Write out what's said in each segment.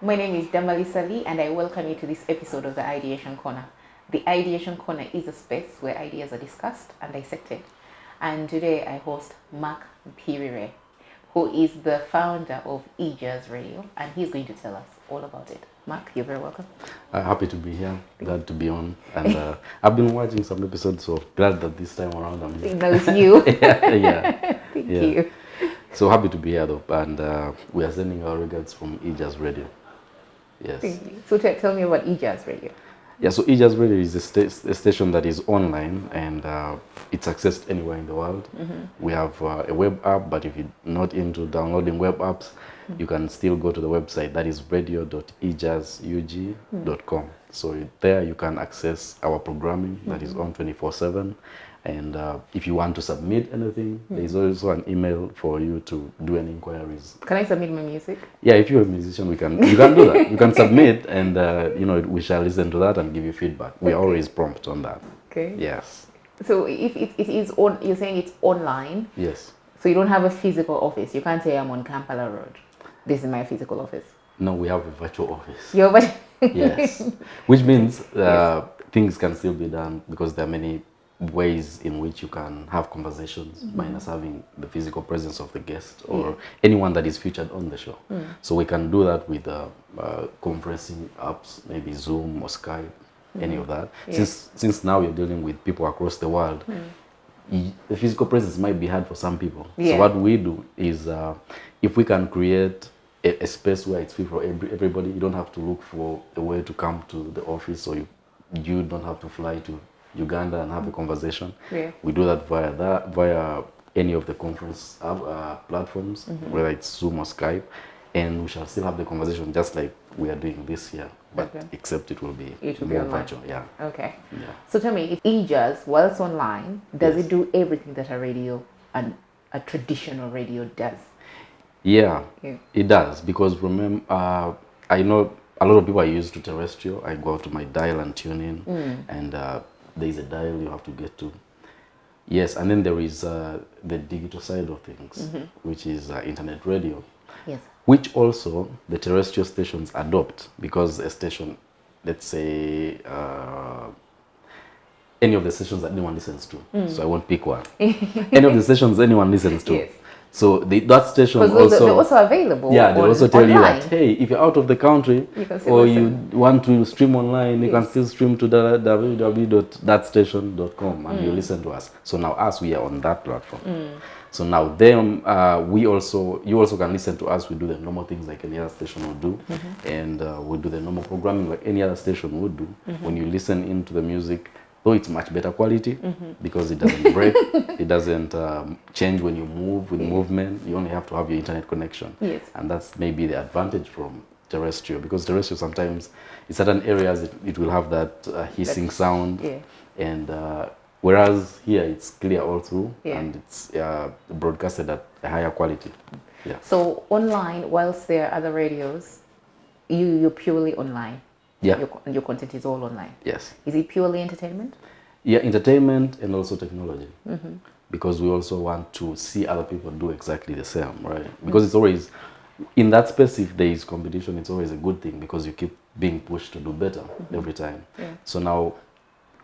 My name is Damali Ssali and I welcome you to this episode of the Ideation Corner. The Ideation Corner is a space where ideas are discussed and dissected. And today I host Mark Mpirirwe, who is the founder of EJazz Radio, and he's going to tell us all about it. Mark, you're very welcome. Happy to be here, glad to be on. And I've been watching some episodes, so glad that this time around I'm here. No, it's you. yeah. Thank you. So happy to be here though, and we are sending our regards from EJazz Radio. Yes. So tell me about EJazz Radio. Yeah, so EJazz Radio is a station that is online and it's accessed anywhere in the world. We have a web app, but if you're not into downloading web apps, you can still go to the website, that is radio.ejazzug.com. So there you can access our programming that is on 24/7. And if you want to submit anything, there is also an email for you to do any inquiries. Can I submit my music? Yeah, if you're a musician, you can do that. You can submit, and we shall listen to that and give you feedback. We are always prompt on that. Okay. Yes. So if it is on, you're saying it's online. Yes. So you don't have a physical office. You can't say I'm on Kampala Road. This is my physical office. No, we have a virtual office. Yes. Which means things can still be done because there are many ways in which you can have conversations minus having the physical presence of the guest or anyone that is featured on the show. So we can do that with conferencing apps, maybe Zoom or Skype, any of that. Since now you're dealing with people across the world, the physical presence might be hard for some people. So what we do is if we can create a space where it's free for everybody, you don't have to look for a way to come to the office, or you don't have to fly to Uganda and have a conversation. We do that via any of the conference platforms, whether it's Zoom or Skype, and we shall still have the conversation just like we are doing this here, but except it will be more virtual. Yeah. Okay. Yeah. So tell me, if EJazz, while it's online, does it do everything that a radio and a traditional radio does? Yeah, it does, because remember, I know a lot of people are used to terrestrial. I go out to my dial and tune in, and there is a dial you have to get to. Yes, and then there is the digital side of things, which is internet radio. Yes. Which also the terrestrial stations adopt, because a station, let's say, any of the stations that anyone listens to. So I won't pick one. Any of the stations anyone listens to. Yes. So that station also... They're also available. Yeah, they also tell online. you that, hey, if you're out of the country or you want to stream online, you can still stream to www.thatstation.com and you listen to us. So now we are on that platform. So now you also can listen to us. We do the normal things like any other station would do. And we do the normal programming like any other station would do. When you listen into the music, though it's much better quality because it doesn't break, it doesn't change when you move with movement. You only have to have your internet connection. Yes. And that's maybe the advantage from terrestrial, because terrestrial sometimes in certain areas it will have that hissing sound. And whereas here it's clear all through and it's broadcasted at a higher quality. Yeah. So online, whilst there are other radios, you're purely online. Yeah. Your content is all online. Yes. Is it purely entertainment? Yeah, entertainment and also technology. Because we also want to see other people do exactly the same, right? Because it's always, in that space, if there is competition, it's always a good thing because you keep being pushed to do better every time. So now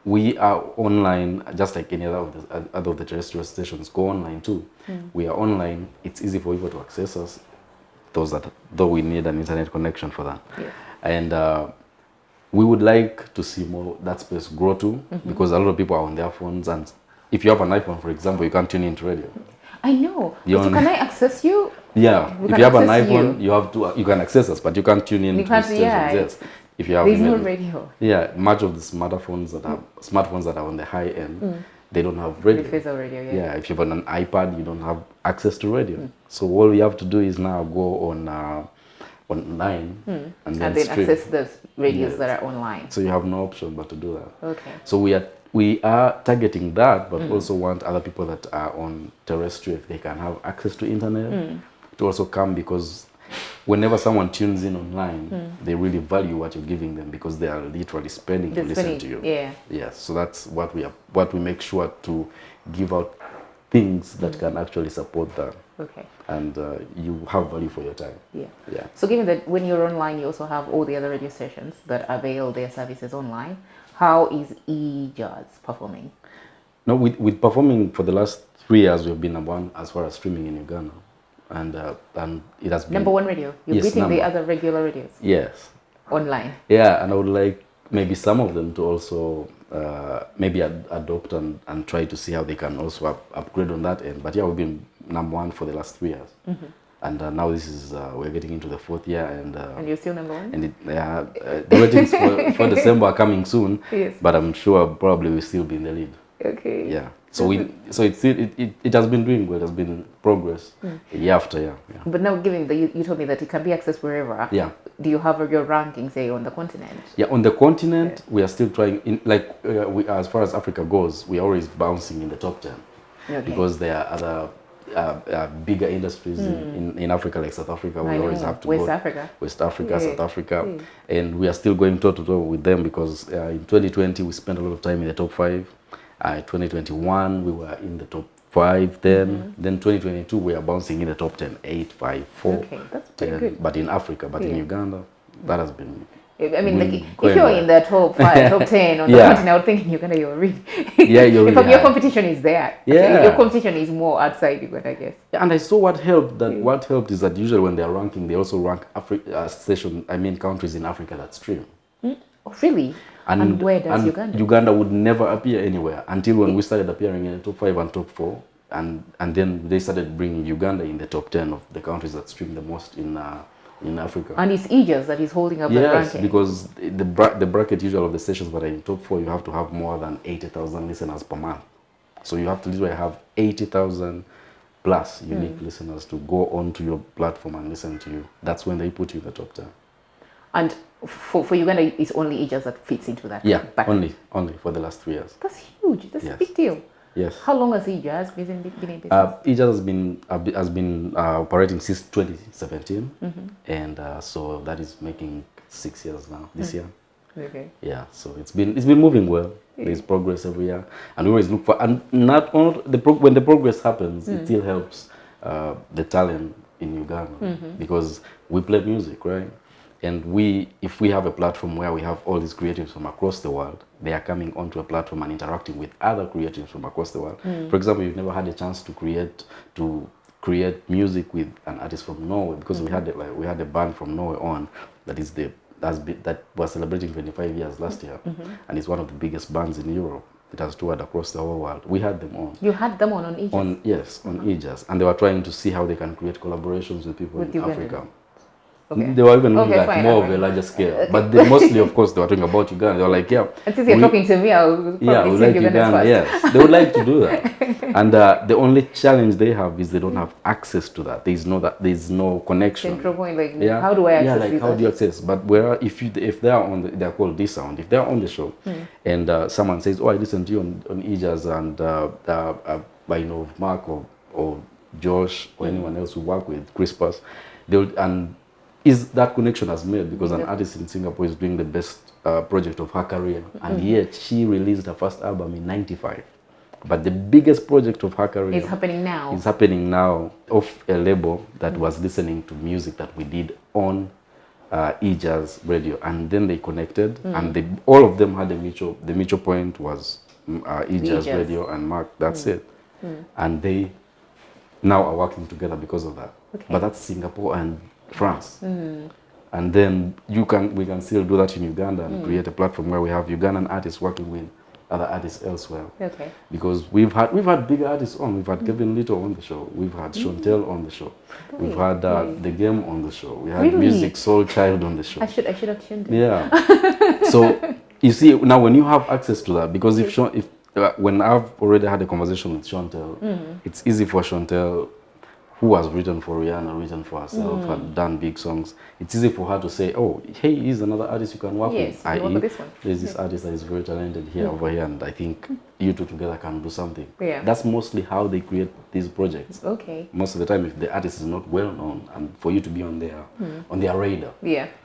we are online, just like any other of the terrestrial stations go online too. We are online. It's easy for people to access us, though we need an internet connection for that. And we would like to see more that space grow too, because a lot of people are on their phones, and if you have an iPhone, for example, you can't tune into radio. I know. So can I access you? Yeah. If you have an iPhone, you can access us, but you can't tune in to stations. Yes. If you have there's no radio. Yeah, much of the smartphones that are on the high end, they don't have radio. Physical radio. Yeah. If you have an iPad, you don't have access to radio. So all you have to do is now go online and then access the radios that are online. So you have no option but to do that. Okay. So we are targeting that, but also want other people that are on terrestrial, if they can have access to internet, to also come, because whenever someone tunes in online, they really value what you're giving them because they are literally listen to you. Yeah. Yes. So that's what we make sure to give out things that can actually support that. Okay. And you have value for your time. Yeah. Yeah. So given that when you're online, you also have all the other radio stations that avail their services online, how is EJazz performing? No, with performing for the last 3 years, we've been number one as far as streaming in Uganda. And it has been... Number one radio? You're beating the other regular radios? Yes. Online? Yeah, and I would like maybe some of them to also maybe adopt and try to see how they can also upgrade on that end. But yeah, we've been number one for the last 3 years. Mm-hmm. And now this is, we're getting into the 4th year. And you're still number one? And the ratings for December are coming soon. Yes. But I'm sure probably we'll still be in the lead. Okay. Yeah. So it has been doing well. It has been progress year after year. Yeah. But now, given that you told me that it can be accessed wherever. Yeah. Do you have your ranking, say, on the continent? Yeah, on the continent, we are still trying. As far as Africa goes, we are always bouncing in the top 10. Okay. Because there are other bigger industries in Africa, like South Africa. We always have to West go Africa, South Africa, and we are still going toe to toe with them because in 2020 we spent a lot of time in the top 5. 2021 we were in the top 5. Then 2022 we are bouncing in the top 10, 8, 5, 4. Okay, that's pretty good. But in Africa, in Uganda, that has been. I mean, like, if you're in the top 5, top 10 on the continent, I would think in Uganda you're really. Yeah, you're really. Your competition is there. Yeah. Your competition is more outside Uganda, I guess. Yeah, and I saw what helped. What helped is that usually when they are ranking, they also rank countries in Africa that stream. Oh, really? And where does Uganda? Uganda would never appear anywhere until when we started appearing in the top 5 and top 4, and then they started bringing Uganda in the top 10 of the countries that stream the most in Africa. And it's EJazz that is holding up the ranking. Yes, because the bracket usually of the stations that are in top 4, you have to have more than 80,000 listeners per month. So you have to literally have 80,000 plus unique listeners to go onto your platform and listen to you. That's when they put you in the top 10. And for Uganda, it's only EJazz that fits into that. Yeah, only for the last 3 years. That's huge. That's a big deal. Yes. How long has EJazz been in business? EJazz has been operating since 2017, and so that is making 6 years now. This year. Okay. Yeah. So it's been moving well. There's progress every year, and we always look for. And not all when the progress happens, it still helps the talent in Uganda because we play music, right? And if we have a platform where we have all these creatives from across the world, they are coming onto a platform and interacting with other creatives from across the world. For example, you've never had a chance to create music with an artist from Norway because we had a band from Norway on that was celebrating 25 years last year, and it's one of the biggest bands in Europe. It has toured across the whole world. We had them on. You had them on EJazz? Yes, on EJazz, and they were trying to see how they can create collaborations with people in Africa. Okay. They were even looking at more of a larger scale. But mostly, of course, they were talking about Uganda. They were like, yeah. And since you're talking to me, I will probably like Uganda. Yes, they would like to do that. And the only challenge they have is they don't have access to that. There is no connection. Central point, how do I access this? How do you access? But if they are they're called D-Sound. If they are on the show, and someone says, oh, I listened to you on EJazz and by Mark or Josh or anyone else who work with Crispus, is that connection has made because an artist in Singapore is doing the best project of her career, and yet she released her first album in '95. But the biggest project of her career is happening now off a label that was listening to music that we did on EJazz Radio, and then they connected, and all of them had the mutual point was EJazz Radio and Mark. That's it, and they now are working together because of that. Okay. But that's Singapore and France, and then we can still do that in Uganda and create a platform where we have Ugandan artists working with other artists elsewhere. Okay. Because we've had bigger artists on. We've had Kevin Little on the show. We've had Chantel on the show. Really? We've had The Game on the show. We had Music Soul Child on the show. I should have tuned in. Yeah. So you see now when you have access to that, because when I've already had a conversation with Chantel, it's easy for Chantel, who has written for Rihanna, written for herself, had done big songs. It's easy for her to say, oh, hey, here's another artist you can work with. There's this artist that is very talented over here, and I think you two together can do something. Yeah. That's mostly how they create these projects. Okay. Most of the time, if the artist is not well known, and for you to be on their radar,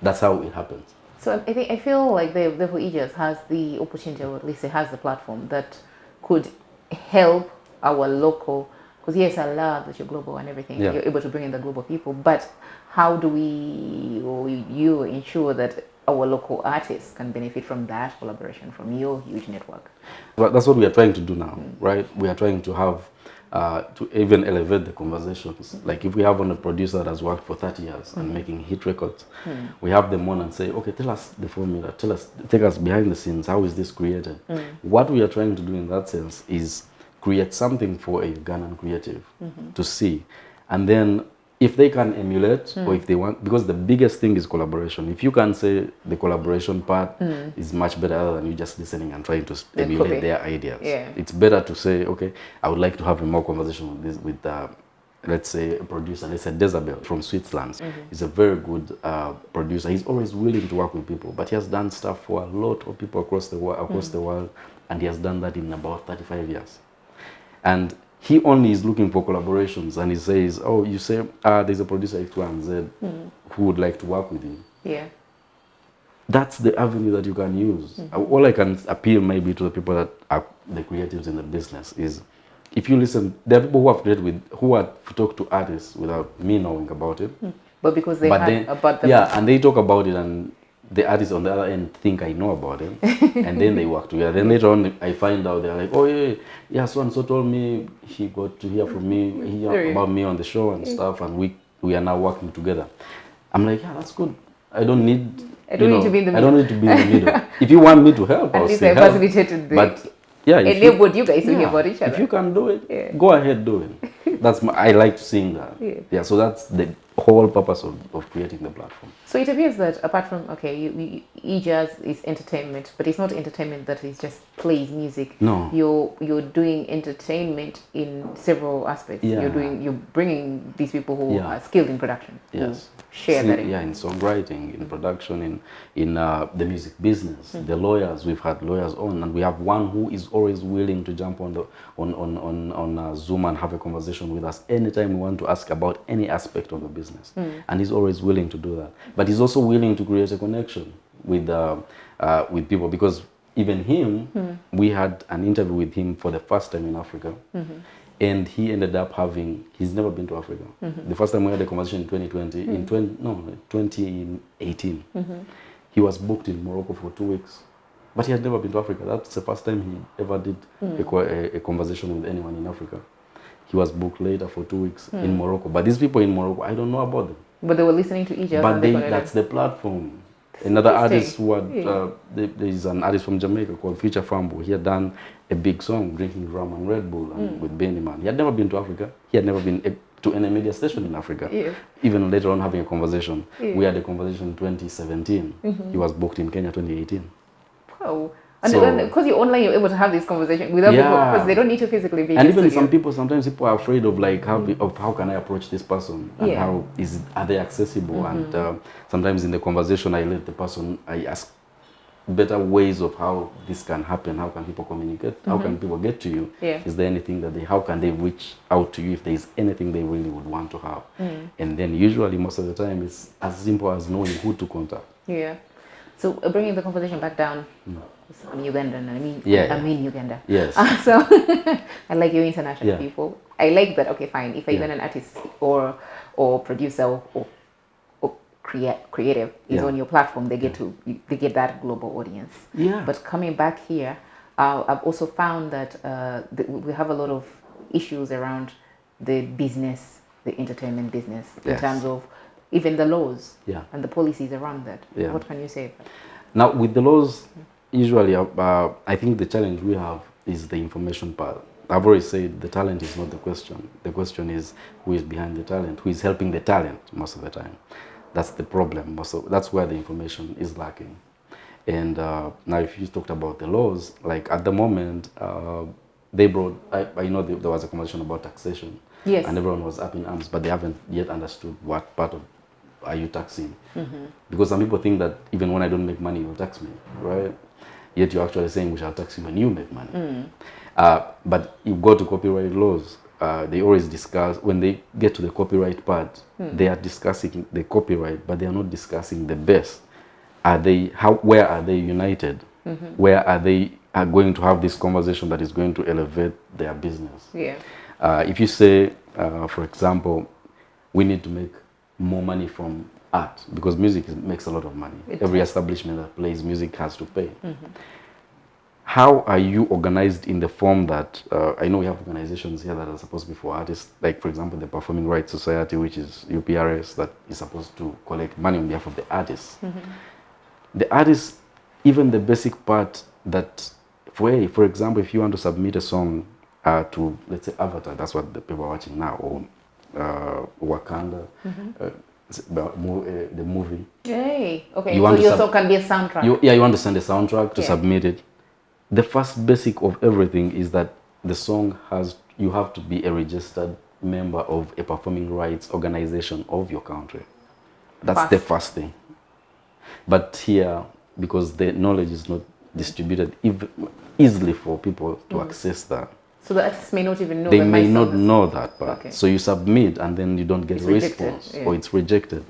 that's how it happens. So I feel like the EJazz has the opportunity, or at least it has the platform that could help our local Because yes, I love that you're global and everything. Yeah. You're able to bring in the global people, but how do we or you ensure that our local artists can benefit from that collaboration from your huge network? Well, that's what we are trying to do now, right? We are trying to have to even elevate the conversations. Like if we have on a producer that has worked for 30 years and making hit records, we have them on and say, okay, tell us the formula, take us behind the scenes, how is this created? What we are trying to do in that sense is create something for a Ugandan creative to see. And then if they can emulate or if they want, because the biggest thing is collaboration. If you can say the collaboration part is much better other than you just listening and trying to emulate their ideas. Yeah. It's better to say, okay, I would like to have a more conversation with this, with let's say a producer, let's say Desabel from Switzerland. He's a very good producer. He's always willing to work with people, but he has done stuff for a lot of people across the world, and he has done that in about 35 years. And he only is looking for collaborations, and he says, oh, you say there's a producer X, Y, and Z who would like to work with you. Yeah. That's the avenue that you can use. All I can appeal maybe to the people that are the creatives in the business is, if you listen, there are people who have created who have talked to artists without me knowing about it. But because they heard about them. Yeah, and they talk about it, and the artists on the other end think I know about it, and then they work together. Then later on, I find out they're like, oh yeah, so and so told me he got to hear from me about me on the show and stuff, and we are now working together. I'm like, yeah, that's good. I don't need to be in the middle. I don't need to be in the middle. If you want me to help, at I'll least say I help. facilitated the But yeah, enabled you guys to hear about each other. If you can do it, go ahead, do it. I like seeing that. Yeah, so that's the whole purpose of creating the platform. So it appears that apart from, EJazz is entertainment, but it's not entertainment that is just plays music. No. You're doing entertainment in several aspects. Yeah. You're bringing these people who are skilled in production. Yes. Share that. In songwriting, in production, in the music business. The lawyers, we've had lawyers on, and we have one who is always willing to jump on Zoom and have a conversation with us anytime we want to ask about any aspect of the business. And he's always willing to do that. But he's also willing to create a connection with people, because even him, we had an interview with him for the first time in Africa. And he ended up he's never been to Africa. The first time we had a conversation in 2018, he was booked in Morocco for 2 weeks. But he had never been to Africa. That's the first time he ever did a conversation with anyone in Africa. He was booked later for 2 weeks in Morocco. But these people in Morocco, I don't know about them. But they were listening to EJazz. But that's the platform. Another artist who had, there is an artist from Jamaica called Future Fambo. He had done a big song, Drinking Rum and Red Bull, and with Benny Man. He had never been to Africa. He had never been to any media station in Africa. Even later on having a conversation. We had a conversation in 2017. He was booked in Kenya 2018. Wow. And because you're online, you're able to have this conversation without people, because they don't need to physically be. And even sometimes people are afraid of how can I approach this person, and are they accessible? And sometimes in the conversation, I ask better ways of how this can happen. How can people communicate? How can people get to you? Is there anything how can they reach out to you if there is anything they really would want to have? And then usually most of the time it's as simple as knowing who to contact. So bringing the conversation back down, I'm Ugandan. I'm in Uganda. Yes. So I like your international people. I like that. Okay, fine. If a Ugandan artist or producer or creative is on your platform, they get that global audience. But coming back here, I've also found that we have a lot of issues around the business, the entertainment business, in terms of even the laws and the policies around that. What can you say about that? Now, with the laws, usually I think the challenge we have is the information part. I've already said the talent is not the question. The question is who is behind the talent, who is helping the talent most of the time. That's the problem. That's where the information is lacking. And now if you talked about the laws, like at the moment, they brought, I know there was a conversation about taxation. And everyone was up in arms, but they haven't yet understood what part of are you taxing? Because some people think that even when I don't make money, you'll tax me, right? Yet you're actually saying we shall tax you when you make money. But you go to copyright laws, they always discuss, when they get to the copyright part, they are discussing the copyright, but they are not discussing the best. Where are they united? Where are they going to have this conversation that is going to elevate their business? If you say, for example, we need to make more money from art, because music makes a lot of money. Every establishment that plays music has to pay. How are you organized in the form that, I know we have organizations here that are supposed to be for artists, like for example the Performing Rights Society, which is UPRS, that is supposed to collect money on behalf of the artists. The artists, even the basic part that, for example, if you want to submit a song to, let's say, Avatar, that's what the people are watching now, or Wakanda, the movie. Hey, okay, so your song can be a soundtrack. You want to send a soundtrack to submit it. The first basic of everything is that the song you have to be a registered member of a performing rights organization of your country. That's the first thing. But here, because the knowledge is not distributed easily for people to access that. So the artists may not even know that may not know that part. Okay. So you submit and then you don't get a response, or it's rejected.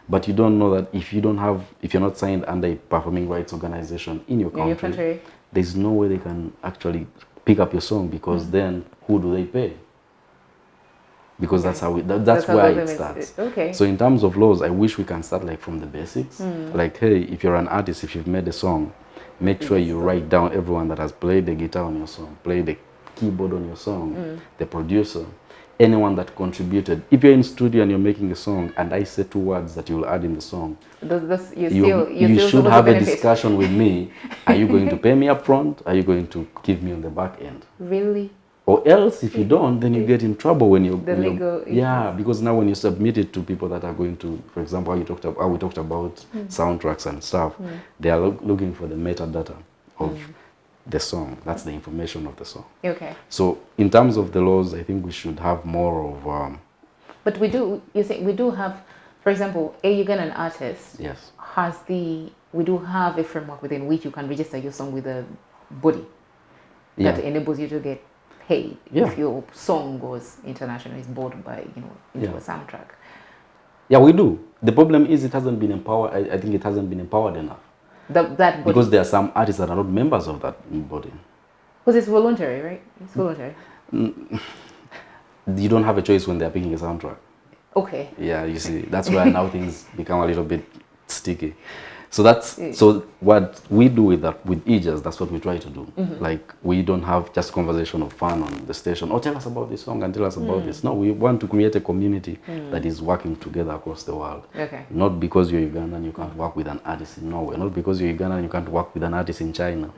But you don't know that if you're not signed under a performing rights organization in your country, there's no way they can actually pick up your song, because then who do they pay? Because that's how that's where it starts. Okay. So in terms of laws, I wish we can start like from the basics. Like, hey, if you're an artist, if you've made a song, make sure you write down everyone that has played the guitar on your song, played the keyboard on your song, the producer, anyone that contributed. If you're in studio and you're making a song and I say 2 words that you'll add in the song, you should have a discussion with me. Are you going to pay me up front? Are you going to give me on the back end? Really? Or else, if you don't, then you get in trouble when you're legal. Yeah, because now when you submit it to people that are going to, for example, how we talked about soundtracks and stuff, they are looking for the metadata of the song. That's the information of the song. Okay. So in terms of the laws, I think we should have more of. But we do. You think we do have, for example, a Ugandan artist. Yes. We do have a framework within which you can register your song with a body that enables you to get paid if your song goes international, is bought by into a soundtrack. Yeah, we do. The problem is it hasn't been empowered. I think it hasn't been empowered enough. That body. Because there are some artists that are not members of that body. Because it's voluntary, right? It's voluntary. You don't have a choice when they're picking a soundtrack. Okay. Yeah, you see, that's where now things become a little bit sticky. So so what we do with EJazz, that's what we try to do. Like, we don't have just conversation of fun on the station. Oh, tell us about this song and tell us about this. No, we want to create a community that is working together across the world. Okay. Not because you're Ugandan, you can't work with an artist in Norway. Not because you're Ugandan, you can't work with an artist in China.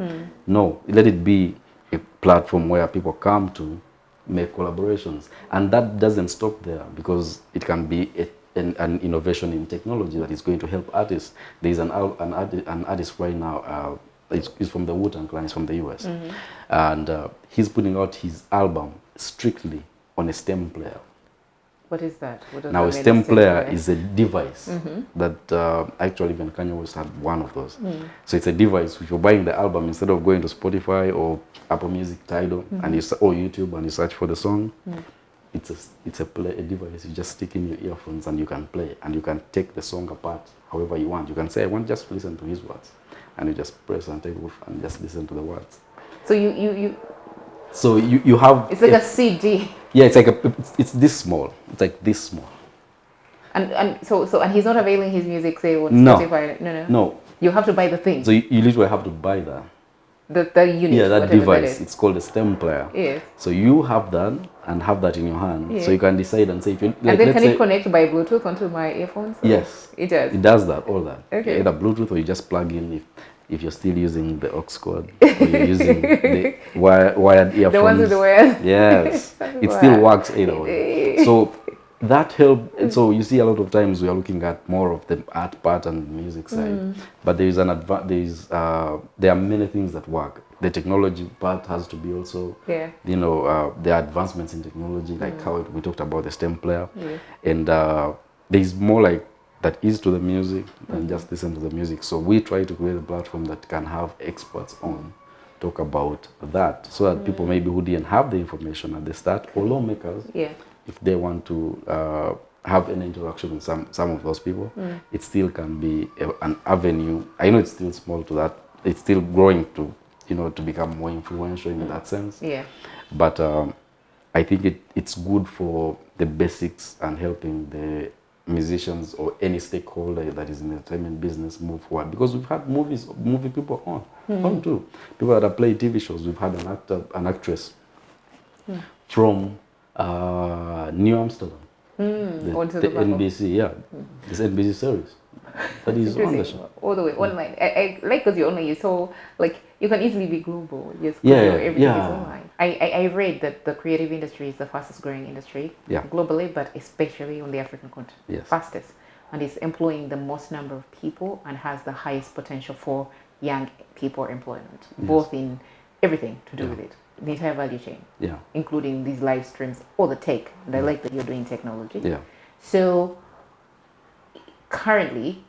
No, let it be a platform where people come to make collaborations. And that doesn't stop there, because it can be an innovation in technology that is going to help artists. There is an artist right now, he's from the Wu-Tang Clan, he's from the US. And he's putting out his album strictly on a stem player. What is that? Now, a stem player is a device that actually even Kanye West had one of those. So it's a device. If you're buying the album, instead of going to Spotify or Apple Music, Tidal, and or YouTube, and you search for the song, it's a device. You just stick in your earphones and you can play, and you can take the song apart however you want. You can say, I want just to listen to his words, and you just press and take off and just listen to the words. So you have. It's like a CD. Yeah, it's like it's this small. It's like this small. And he's not availing his music, say, on Spotify. No. You have to buy the thing. So you literally have to buy that. The unit. Yeah, that device. It's called a stem player. Yes. So you have that and have that in your hand. Yes. So you can decide and say if you. Like, and then can it connect by Bluetooth onto my earphones? Yes. It does. It does that. All that. Okay. Either Bluetooth, or you just plug in if you're still using the aux cord, or you're using the wired earphones. The ones with the wires. Yes. It still works either way. So that helped. So you see, a lot of times we are looking at more of the art part and the music side, but there are many things that work. The technology part has to be also, the advancements in technology, like how we talked about the stem player, and there's more like that is to the music than just listen to the music. So we try to create a platform that can have experts on talk about that, so that people maybe who didn't have the information at the start, or lawmakers, if they want to have an interaction with some of those people, it still can be an avenue. I know it's still small to that. It's still growing to become more influential in that sense. Yeah. But I think it's good for the basics and helping the musicians or any stakeholder that is in the entertainment business move forward, because we've had movie people on too, people that have played TV shows. We've had an actress from New Amsterdam, the NBC, this NBC series that is on the show all the way online. I like, because you're online, so like you can easily be global. Yes, everything is online. I read that the creative industry is the fastest growing industry globally, but especially on the African continent, fastest, and it's employing the most number of people and has the highest potential for young people employment, both in everything to do with it, the entire value chain, including these live streams, all the tech. And I like that you're doing technology. So currently,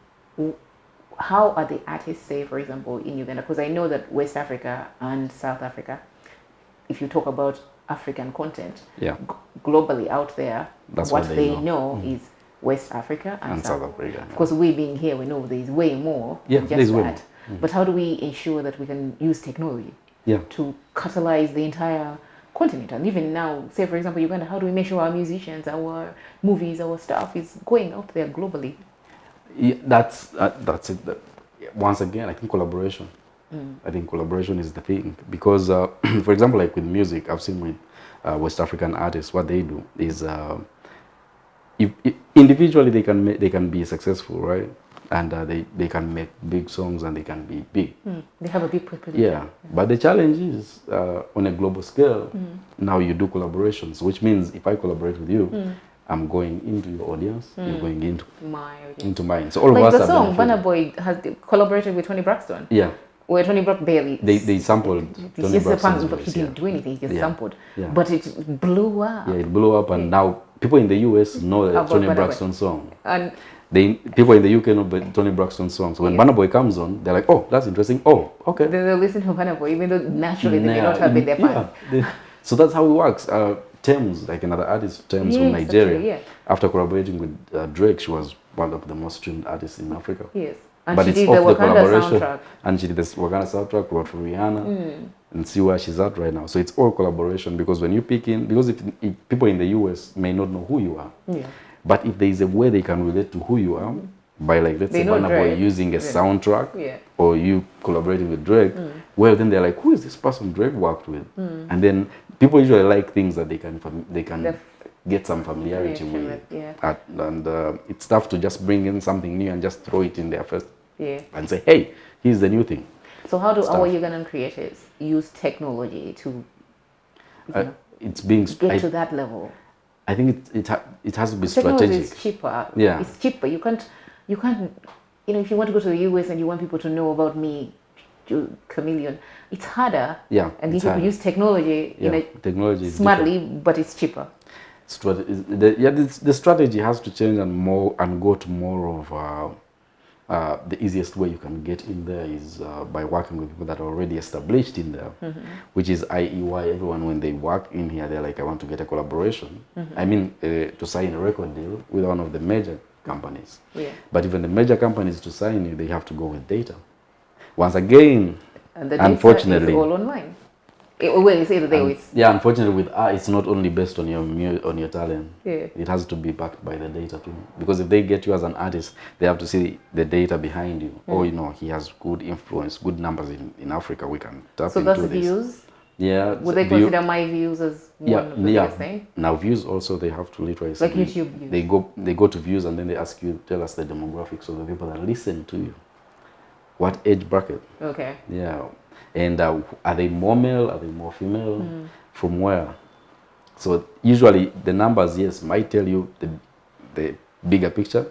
how are the artists, say, for example, in Uganda? Because I know that West Africa and South Africa, if you talk about African content, globally out there, that's what they know is West Africa and South Africa. Because we being here, we know there's way more than just that. But how do we ensure that we can use technology to catalyze the entire continent? And even now, say, for example, Uganda, how do we make sure our musicians, our movies, our stuff is going out there globally? That's it. Once again, I think collaboration. I think collaboration is the thing, because, for example, like with music, I've seen with West African artists, what they do is, if individually they can be successful, right? And they can make big songs and they can be big. They have a big potential. But the challenge is on a global scale. Now you do collaborations, which means if I collaborate with you, I'm going into your audience, you're going into my audience. Into mine. So all like of us the song Burna Boy has collaborated with Tony Braxton. Where Tony Braxton barely. They sampled Tony Braxton's voice. He didn't do anything, he just sampled. But it blew up. It blew up, and now people in the US know the Tony Braxton song. And people in the UK know Tony Braxton's song. So when Burna Boy comes on, they're like, oh, that's interesting. Oh, okay. Then they'll listen to Burna Boy, even though naturally they may not have been their fan. So that's how it works. Thames, like another artist, Thames from Nigeria, after collaborating with Drake, she was one of the most streamed artists in Africa. And but she did the Wakanda soundtrack. And she did the Wakanda soundtrack, wrote for Rihanna, and see where she's at right now. So it's all collaboration, because when you pick in, because if people in the US may not know who you are, but if there is a way they can relate to who you are, by like, let's say Burna Boy using a soundtrack, or you collaborating with Drake, well, then they're like, who is this person Drake worked with? And then people usually like things that they can get some familiarity with. And it's tough to just bring in something new and just throw it in there first and say, hey, here's the new thing. So how do our Ugandan creators use technology to it's being get to that level? I think it has to be technology strategic. Is cheaper. It's cheaper. You can't, if you want to go to the US and you want people to know about me, Chameleon, it's harder. And you use technology smartly, but it's cheaper. The strategy has to change and go to more of the easiest way you can get in there is by working with people that are already established in there, which is i.e. why everyone, when they work in here, they're like, I want to get a collaboration. I mean, to sign a record deal with one of the major companies. But even the major companies, to sign you, they have to go with data. Once again, and the unfortunately, data is all online. Unfortunately, with art, it's not only based on your talent. It has to be backed by the data too. Because if they get you as an artist, they have to see the data behind you. Oh, he has good influence, good numbers in Africa. We can tap into this. So that's views. Would they consider my views as one of the biggest thing? Now views also, they have to literally like YouTube views. They go to views and then they ask you, tell us the demographics of the people that listen to you. What age bracket? And are they more male? Are they more female? From where? So usually the numbers, yes, might tell you the bigger picture.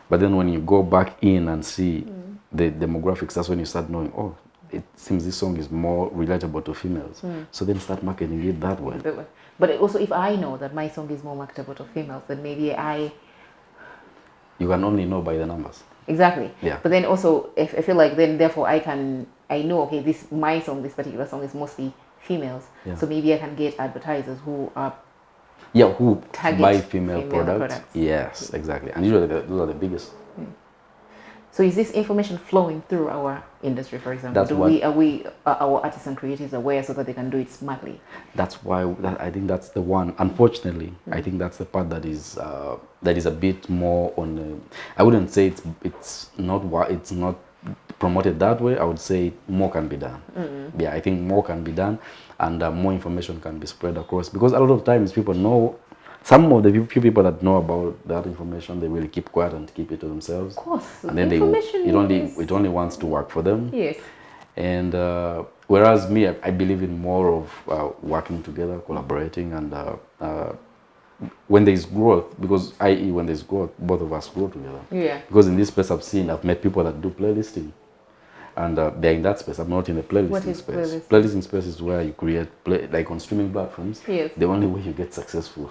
But then when you go back in and see the demographics, that's when you start knowing, oh, it seems this song is more relatable to females. So then start marketing it that way. But also, if I know that my song is more marketable to females, then maybe you can only know by the numbers. Exactly. But then also, if I feel like then therefore I know, okay, this particular song is mostly females. So maybe I can get advertisers who are who buy female products. Yes, exactly. And usually those are the biggest. So is this information flowing through our industry, for example? Are our artists and creatives aware so that they can do it smartly? That's why I think that's the one. Unfortunately, I think that's the part that is a bit more on. I wouldn't say it's not promoted that way. I would say more can be done. Yeah, I think more can be done, and more information can be spread across, because a lot of times people know. Some of the few people that know about that information, they really keep quiet and keep it to themselves. Of course, and then it only wants to work for them. Yes. And whereas me, I believe in more of working together, collaborating, and when there is growth, because i.e. when there is growth, both of us grow together. Yeah. Because in this space I've met people that do playlisting, and they're in that space. I'm not in the playlisting space. Playlisting space is where you create like on streaming platforms. Yes. The only way you get successful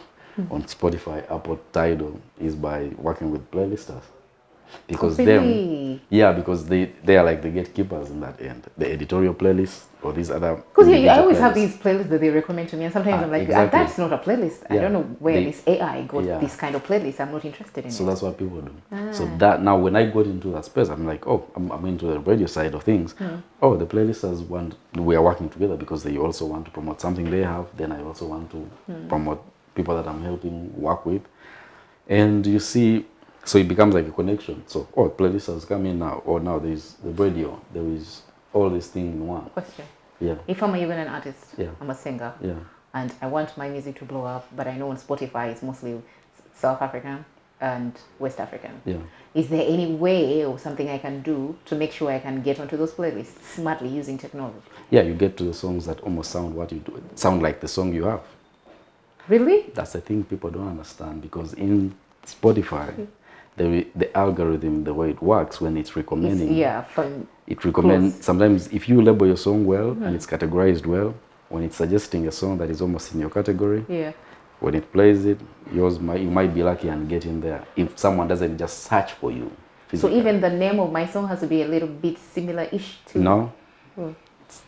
on Spotify, Apple, Tidal is by working with playlisters. Because because they are like the gatekeepers in that end. The editorial playlist or these other. Because I always have these playlists that they recommend to me, and sometimes I'm like, exactly. That's not a playlist. I don't know where this AI got this kind of playlist. I'm not interested in it. So that's what people do. So that now when I got into that space, I'm like, I'm into the radio side of things. The playlisters we are working together because they also want to promote something they have. Then I also want to promote people that I'm helping work with, and you see. So it becomes like a connection. So, playlisters come in now, or now there is the radio, there is all this thing in one. Question. Yeah. If I'm even an artist, yeah. I'm a singer, yeah. and I want my music to blow up, but I know on Spotify it's mostly South African and West African. Yeah. Is there any way or something I can do to make sure I can get onto those playlists smartly using technology? Yeah, you get to the songs that almost sound like the song you have. Really? That's the thing people don't understand, because in Spotify, the algorithm, the way it works when it's recommending, it recommends. Sometimes if you label your song well and it's categorized well, when it's suggesting a song that is almost in your category, when it plays it, you might be lucky and get in there if someone doesn't just search for you physically. So even the name of my song has to be a little bit similar-ish to... No,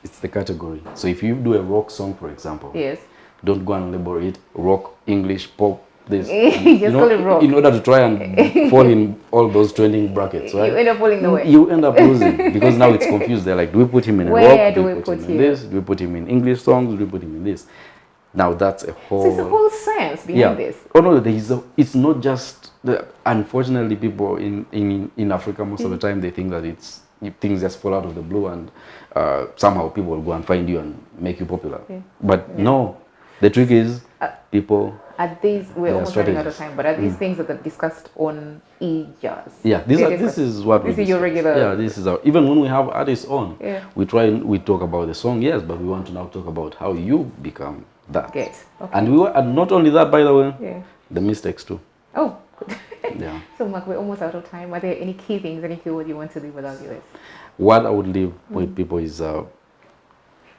it's the category. So if you do a rock song, for example, don't go and label it rock, English, pop, this. Call it rock. In order to try and fall in all those trending brackets, right? You end up falling the way. You end up losing, because now it's confused. They're like, do we put him in a rock? Do we put him in this? Do we put him in English songs? Do we put him in this? Now that's a whole... So it's a whole science behind this. Oh no, it's not just... Unfortunately, people in Africa, most of the time, they think that things just fall out of the blue, and somehow people will go and find you and make you popular. But no, the trick is people... We're almost running out of time, but are these things that are discussed on EJazz? Yeah, this is your regular... Yeah, this is our... Even when we have artists on, we talk about the song, yes, but we want to now talk about how you become that. Okay. And not only that, by the way, the mistakes too. Oh, yeah. So Mark, we're almost out of time. Are there any key things, any key words you want to leave with our viewers? What I would leave with people is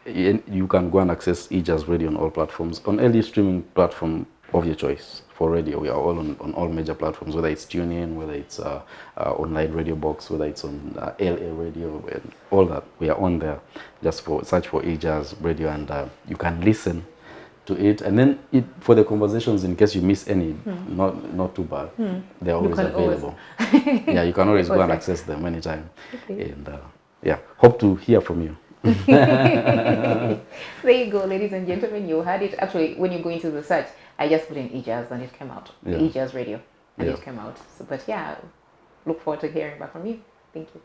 you can go and access EJazz Radio on all platforms, on any streaming platform of your choice. For radio, we are all on all major platforms, whether it's TuneIn, whether it's online radio box, whether it's on LA radio, and all that. We are on there. Just search for EJazz Radio, and you can listen to it. And then for the conversations, in case you miss any, not too bad. They're always available. Yeah, you can always go and access them anytime. Okay. And hope to hear from you. There you go, ladies and gentlemen. You heard it. Actually, when you go into the search, I just put in EJazz and it came out. EJazz Radio, and it came out. So, but look forward to hearing back from you. Thank you.